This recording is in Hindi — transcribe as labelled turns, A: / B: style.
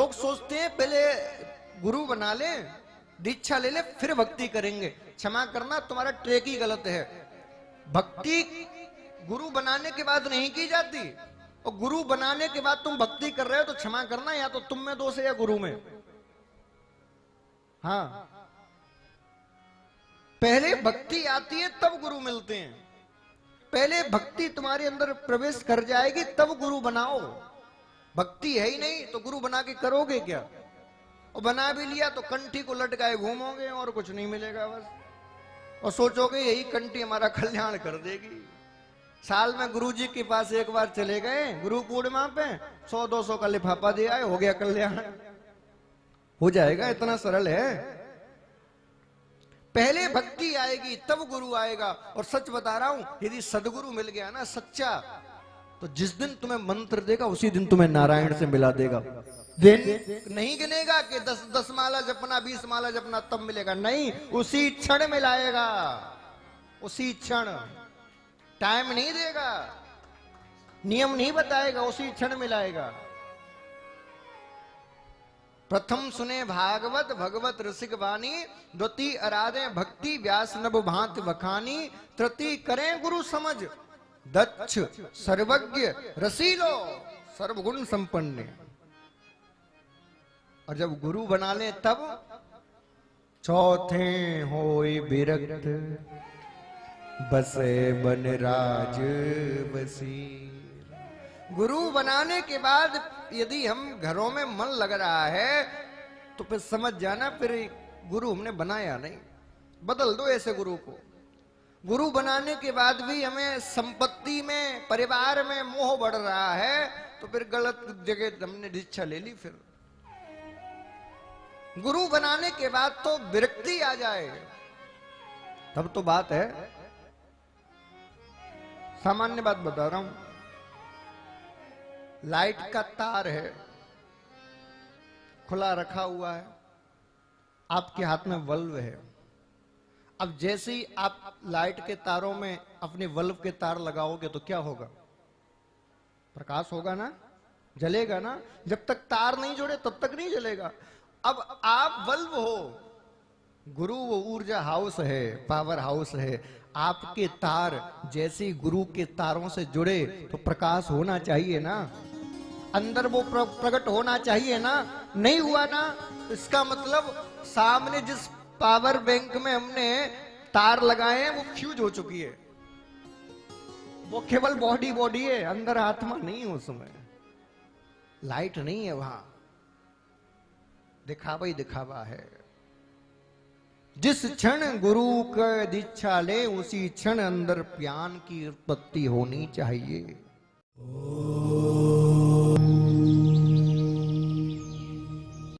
A: लोग सोचते हैं पहले गुरु बना ले, दीक्षा ले ले, फिर भक्ति करेंगे। क्षमा करना, तुम्हारा ट्रैक ही गलत है। भक्ति गुरु बनाने के बाद नहीं की जाती, और गुरु बनाने के बाद तुम भक्ति कर रहे हो तो क्षमा करना, या तो तुम में दोष है या गुरु में। हाँ, पहले भक्ति आती है तब गुरु मिलते हैं। पहले भक्ति तुम्हारे अंदर प्रवेश कर जाएगी तब गुरु बनाओ। भक्ति है ही नहीं तो गुरु बना के करोगे क्या? और बना भी लिया तो कंठी को लटकाए घूमोगे और कुछ नहीं मिलेगा बस, और सोचोगे यही कंठी हमारा कल्याण कर देगी। साल में गुरुजी के पास एक बार चले गए, गुरु पूर्णिमा पे 100-200 का लिफाफा दे आए, हो गया कल्याण। हो जाएगा, इतना सरल है। पहले भक्ति आएगी तब गुरु आएगा। और सच बता रहा हूं, यदि सदगुरु मिल गया ना सच्चा, तो जिस दिन तुम्हें मंत्र देगा उसी दिन तुम्हें नारायण से मिला देगा। दिन नहीं गिनेगा कि 10 माला जपना, 20 माला जपना तब मिलेगा, नहीं, उसी क्षण मिलाएगा, उसी क्षण। टाइम नहीं देगा, नियम नहीं बताएगा, उसी क्षण मिलाएगा। प्रथम सुने भागवत भगवत रसिक वाणी, द्वितीय आराधे भक्ति व्यास नभ भांति बखानी, तृतीय करें गुरु समझ दक्ष सर्वज्ञ रसीलो सर्वगुण संपन्न। और जब गुरु बना ले तब चौथे होय विरक्त बसे बन राज बसी। गुरु बनाने के बाद यदि हम घरों में मन लग रहा है तो फिर समझ जाना फिर गुरु हमने बनाया नहीं, बदल दो ऐसे गुरु को। गुरु बनाने के बाद भी हमें संपत्ति में, परिवार में मोह बढ़ रहा है तो फिर गलत जगह हमने दीक्षा ले ली। फिर गुरु बनाने के बाद तो विरक्ति आ जाए तब तो बात है। सामान्य बात बता रहा हूं, लाइट का तार है, खुला रखा हुआ है, आपके हाथ में बल्ब है। अब जैसे ही आप लाइट के तारों में अपने बल्ब के तार लगाओगे तो क्या होगा? प्रकाश होगा ना, जलेगा ना। जब तक तार नहीं जुड़े तब तक नहीं जलेगा। अब आप बल्ब हो, गुरु वो ऊर्जा हाउस है, पावर हाउस है। आपके तार जैसे गुरु के तारों से जुड़े तो प्रकाश होना चाहिए ना, अंदर वो प्रकट होना चाहिए ना। नहीं हुआ ना, इसका मतलब सामने जिस पावर बैंक में हमने तार लगाए हैं वो फ्यूज हो चुकी है। वो केवल बॉडी है, अंदर आत्मा नहीं है, उसमें लाइट नहीं है, वहां दिखावा ही दिखावा है। जिस क्षण गुरु का दीक्षा ले उसी क्षण अंदर ज्ञान की उत्पत्ति होनी चाहिए।